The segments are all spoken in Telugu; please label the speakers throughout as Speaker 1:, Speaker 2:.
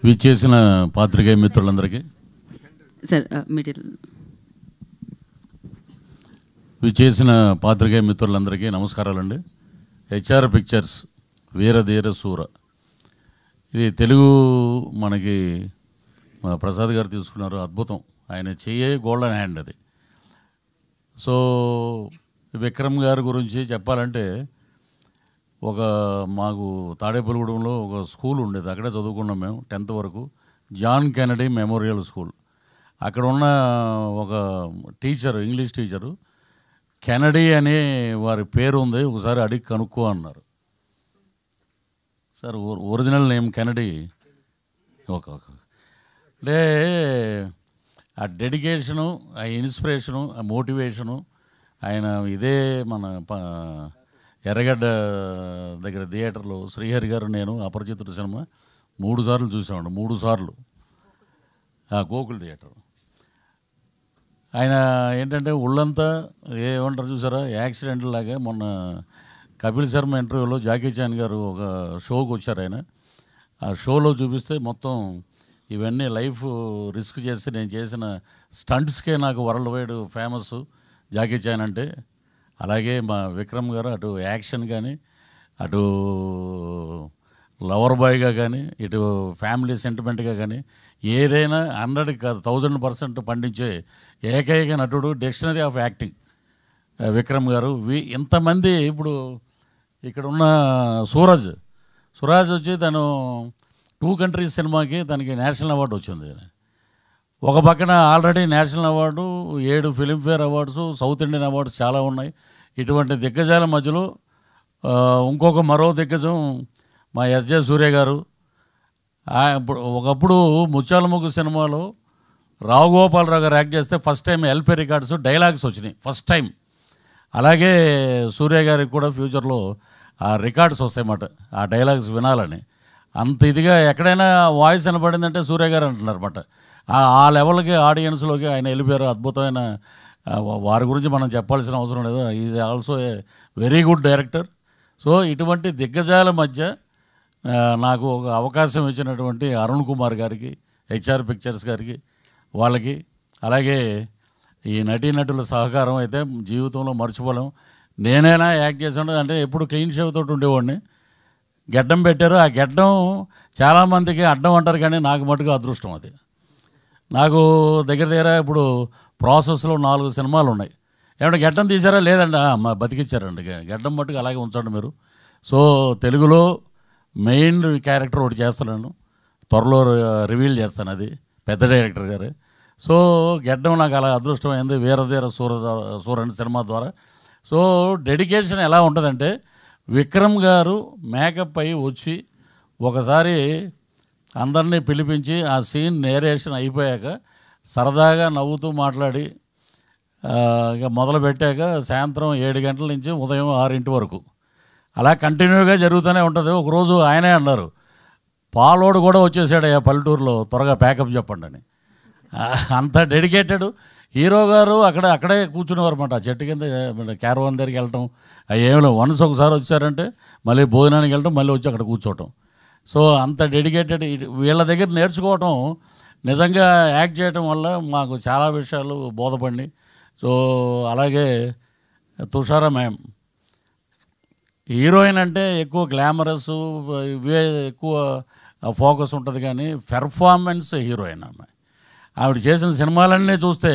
Speaker 1: విచ్చేసిన పాత్రికేయ మిత్రులందరికీ
Speaker 2: సార్ మెటీరియల్
Speaker 1: విచ్చేసిన పాత్రికేయ మిత్రులందరికీ నమస్కారాలండి. హెచ్ఆర్ పిక్చర్స్ వీరధీర శూర, ఇది తెలుగు మనకి మా ప్రసాద్ గారు తీసుకున్నారు, అద్భుతం. ఆయన చెయ్యే గోల్డెన్ హ్యాండ్ అది. సో విక్రమ్ గారి గురించి చెప్పాలంటే, మాకు తాడేపల్లిగూడెంలో ఒక స్కూల్ ఉండేది, అక్కడే చదువుకున్నాం మేము 10th వరకు. John Kennedy Memorial School. అక్కడ ఉన్న ఒక టీచరు, ఇంగ్లీష్ టీచరు, కెనడీ అనే వారి పేరు ఉంది, ఒకసారి అడిగి కనుక్కో అన్నారు. Sir original name Kennedy. అంటే ఆ డెడికేషను, ఆ ఇన్స్పిరేషను, ఆ మోటివేషను, ఆయన ఇదే మన ఎర్రగడ్డ దగ్గర థియేటర్లో శ్రీహరి గారు నేను అపరిచితుడు సినిమా 3 సార్లు చూసామండి. 3 సార్లు ఆ గోకుల్ థియేటర్. ఆయన ఏంటంటే ఒళ్ళంతా ఏమంటారు చూసారా, యాక్సిడెంట్ లాగా. మొన్న కపిల్ శర్మ ఇంటర్వ్యూలో జాకీ చాన్ గారు ఒక షోకి వచ్చారు. ఆయన ఆ షోలో చూపిస్తే మొత్తం ఇవన్నీ లైఫ్ రిస్క్ చేసి నేను చేసిన స్టంట్స్కే నాకు world wide famous Jackie Chan అంటే. అలాగే మా విక్రమ్ గారు అటు యాక్షన్ కానీ, అటు లవర్ బాయ్గా కానీ, ఇటు ఫ్యామిలీ సెంటిమెంట్గా కానీ, ఏదైనా 100కి కాదు 1000% పండించే ఏకైక నటుడు, డిక్షనరీ ఆఫ్ యాక్టింగ్ విక్రమ్ గారు. ఇంతమంది ఇప్పుడు ఇక్కడ ఉన్న సురాజ్ వచ్చి తను 2 కంట్రీస్ సినిమాకి తనకి నేషనల్ అవార్డు వచ్చింది. ఒక పక్కన already national award, 7 Filmfare awards, south Indian awards చాలా ఉన్నాయి. ఇటువంటి దిగ్గజాల మధ్యలో మరో దిగ్గజం మా ఎస్జే సూర్య గారు. ఒకప్పుడు ముత్యాల ముగ్గు సినిమాలో రావు గోపాలరావు గారు యాక్ట్ చేస్తే first time LP records dialogues వచ్చినాయి, ఫస్ట్ టైం. అలాగే సూర్య గారికి కూడా ఫ్యూచర్లో ఆ రికార్డ్స్ వస్తాయన్నమాట, ఆ డైలాగ్స్ వినాలని. అంత ఇదిగా ఎక్కడైనా వాయిస్ వినపడిందంటే సూర్య గారు అంటున్నారు అన్నమాట. ఆ లెవెల్కి ఆడియన్స్లోకి ఆయన వెళ్ళిపోయారు. అద్భుతమైన వారి గురించి మనం చెప్పాల్సిన అవసరం లేదు. Is also a very good director. So ఇటువంటి దిగ్గజాల మధ్య నాకు ఒక అవకాశం ఇచ్చినటువంటి అరుణ్ కుమార్ గారికి, హెచ్ఆర్ పిక్చర్స్ గారికి, వాళ్ళకి, అలాగే ఈ నటీనటుల సహకారం అయితే జీవితంలో మర్చిపోలేం. నేనైనా యాక్ట్ చేసాను అంటే ఎప్పుడు క్లీన్ షేవ్ తోటి ఉండేవాడిని. గెడ్డం పెట్టారు, ఆ గెడ్డం చాలామందికి అడ్డం అంటారు, కానీ నాకు మటుకు అదృష్టం అది. నాకు దగ్గర ఇప్పుడు ప్రాసెస్లో 4 సినిమాలు ఉన్నాయి. ఏమంటే గెడ్డం తీసారా? లేదండి. మా బతికిచ్చారండి, గెడ్డం మట్టుకు అలాగే ఉంచండి మీరు. సో తెలుగులో మెయిన్ క్యారెక్టర్ ఒకటి చేస్తున్నాను, త్వరలో రివీల్ చేస్తాను, అది పెద్ద డైరెక్టర్ గారు. సో గెడ్డం నాకు అలా అదృష్టమైంది వీరధీర శూర సినిమా ద్వారా. సో డెడికేషన్ ఎలా ఉంటుందంటే, విక్రమ్ గారు మేకప్ అయి వచ్చి ఒకసారి అందరినీ పిలిపించి ఆ సీన్ నేరేషన్ అయిపోయాక సరదాగా నవ్వుతూ మాట్లాడి ఇక మొదలుపెట్టాక సాయంత్రం 7 గంటల నుంచి ఉదయం 6 వరకు అలా కంటిన్యూగా జరుగుతూనే ఉంటుంది. ఒకరోజు ఆయనే అన్నారు, పాలోడు కూడా వచ్చేసాడు పల్లెటూరులో, త్వరగా ప్యాకప్ చెప్పండి అని. అంత డెడికేటెడ్ హీరో గారు. అక్కడే కూర్చునేవారు అన్నమాట, చెట్టు కింద క్యారవాన్ దగ్గరికి వెళ్ళటం ఏమి లేదు. ఒకసారి వచ్చారంటే మళ్ళీ భోజనానికి వెళ్ళటం, మళ్ళీ వచ్చి అక్కడ కూర్చోవటం. సో అంత డెడికేటెడ్. వీళ్ళ దగ్గర నేర్చుకోవటం, నిజంగా యాక్ట్ చేయటం వల్ల మాకు చాలా విషయాలు బోధపడి. సో అలాగే తుషారా మ్యామ్, హీరోయిన్ అంటే ఎక్కువ గ్లామరస్ ఇవే ఎక్కువ ఫోకస్ ఉంటుంది, కానీ పెర్ఫార్మెన్స్ హీరోయిన్ ఆమె. ఆవిడ చేసిన సినిమాలన్నీ చూస్తే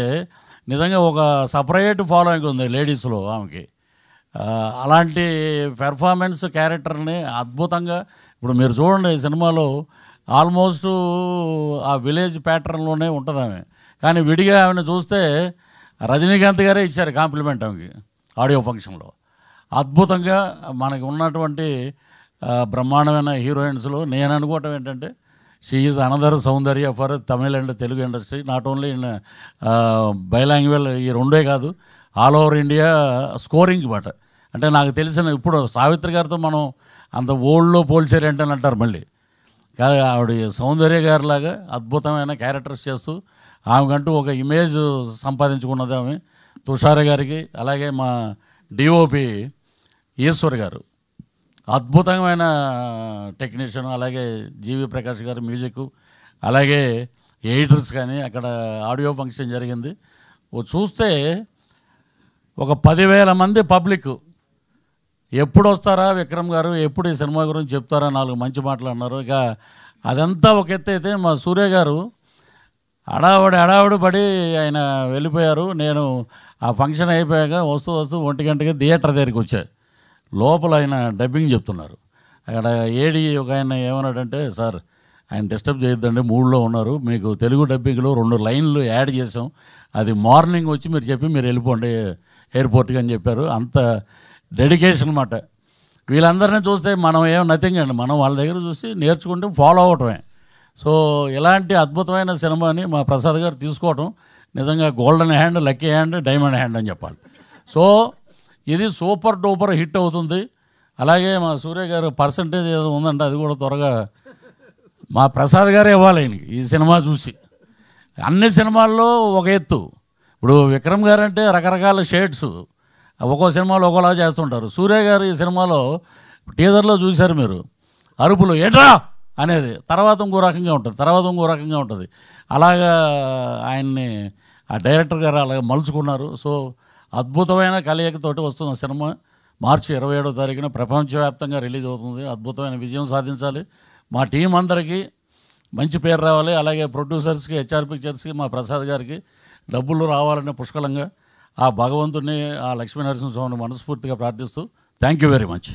Speaker 1: నిజంగా ఒక సపరేట్ ఫాలోయింగ్ ఉంది లేడీస్లో ఆమెకి. అలాంటి పెర్ఫార్మెన్స్ క్యారెక్టర్ని అద్భుతంగా, ఇప్పుడు మీరు చూడండి ఈ సినిమాలో ఆల్మోస్ట్ ఆ విలేజ్ ప్యాటర్న్లోనే ఉంటుంది ఆమె. కానీ విడిగా ఆమెను చూస్తే రజనీకాంత్ గారే ఇచ్చారు కాంప్లిమెంట్ ఆమెకి ఆడియో ఫంక్షన్లో. అద్భుతంగా మనకి ఉన్నటువంటి బ్రహ్మాండమైన హీరోయిన్స్లో నేను అనుకోవటం ఏంటంటే, she is another Soundarya for Tamil and Telugu industry. Not only in బైలాంగ్వేజ్, ఈ రెండే కాదు, ఆల్ ఓవర్ ఇండియా స్కోరింగ్ మాట. అంటే నాకు తెలిసిన ఇప్పుడు సావిత్రి గారితో మనం అంత ఓల్డ్లో పోల్చారు ఏంటని అంటారు మళ్ళీ. కాదు, ఆవిడ సౌందర్య గారిలాగా అద్భుతమైన క్యారెక్టర్స్ చేస్తూ ఆమెకంటూ ఒక ఇమేజ్ సంపాదించుకున్నది ఆమె. తుషార గారికి, అలాగే మా డిఓపి ఈశ్వర్ గారు అద్భుతమైన టెక్నీషియన్, అలాగే జీవి ప్రకాష్ గారు మ్యూజిక్, అలాగే ఎడిటర్స్ కానీ అక్కడ ఆడియో ఫంక్షన్ జరిగింది. చూస్తే ఒక 10,000 మంది పబ్లిక్ ఎప్పుడు వస్తారా విక్రమ్ గారు, ఎప్పుడు ఈ సినిమా గురించి చెప్తారా, 4 మంచి మాటలు అన్నారు. ఇక అదంతా ఒక ఎత్తు అయితే మా సూర్య గారు హడావుడి పడి ఆయన వెళ్ళిపోయారు. నేను ఆ ఫంక్షన్ అయిపోయాక వస్తూ 1 గంటకి థియేటర్ దగ్గరికి వచ్చాను. లోపల ఆయన డబ్బింగ్ చెప్తున్నారు. అక్కడ ఏడి ఒక ఆయన ఏమన్నాడంటే, సార్ ఆయన డిస్టర్బ్ చేయొద్దండి, మూడ్లో ఉన్నారు, మీకు తెలుగు డబ్బింగ్లో 2 లైన్లు యాడ్ చేసాం, అది మార్నింగ్ వచ్చి మీరు చెప్పి మీరు వెళ్ళిపోండి ఎయిర్పోర్ట్కి అని చెప్పారు. అంత డెడికేషన్ అన్నమాట. వీళ్ళందరినీ చూస్తే మనం ఏం నథింగ్ అండి, మనం వాళ్ళ దగ్గర చూసి నేర్చుకుంటే ఫాలో అవటమే. సో ఇలాంటి అద్భుతమైన సినిమాని మా ప్రసాద్ గారు తీసుకోవటం నిజంగా golden hand, lucky hand, diamond hand అని చెప్పాలి. సో ఇది సూపర్ డూపర్ హిట్ అవుతుంది. అలాగే మా సూర్య గారు పర్సంటేజ్ ఏదో ఉందంటే అది కూడా త్వరగా మా ప్రసాద్ గారే ఇవ్వాలి ఆయనకి ఈ సినిమా చూసి. అన్ని సినిమాల్లో ఒక ఎత్తు. ఇప్పుడు విక్రమ్ గారు అంటే రకరకాల షేడ్స్, ఒక్కో సినిమాలో ఒక్కోలా చేస్తుంటారు. సూర్య గారు ఈ సినిమాలో టీజర్లో చూశారు మీరు, అరుపులు ఏంట్రా అనేది తర్వాత ఇంకో రకంగా ఉంటుంది, అలాగా ఆయన్ని ఆ డైరెక్టర్ గారు అలాగ మలుచుకున్నారు. సో అద్భుతమైన కలయికతోటి వస్తున్న సినిమా మార్చి 27వ తారీఖున ప్రపంచవ్యాప్తంగా రిలీజ్ అవుతుంది. అద్భుతమైన విజయం సాధించాలి, మా టీం అందరికీ మంచి పేరు రావాలి, అలాగే ప్రొడ్యూసర్స్కి, హెచ్ఆర్ పిక్చర్స్కి, మా ప్రసాద్ గారికి డబ్బులు రావాలనే పుష్కలంగా ఆ భగవంతుని, ఆ లక్ష్మీనరసింహ స్వామిని మనస్ఫూర్తిగా ప్రార్థిస్తూ థ్యాంక్ యూ వెరీ మచ్.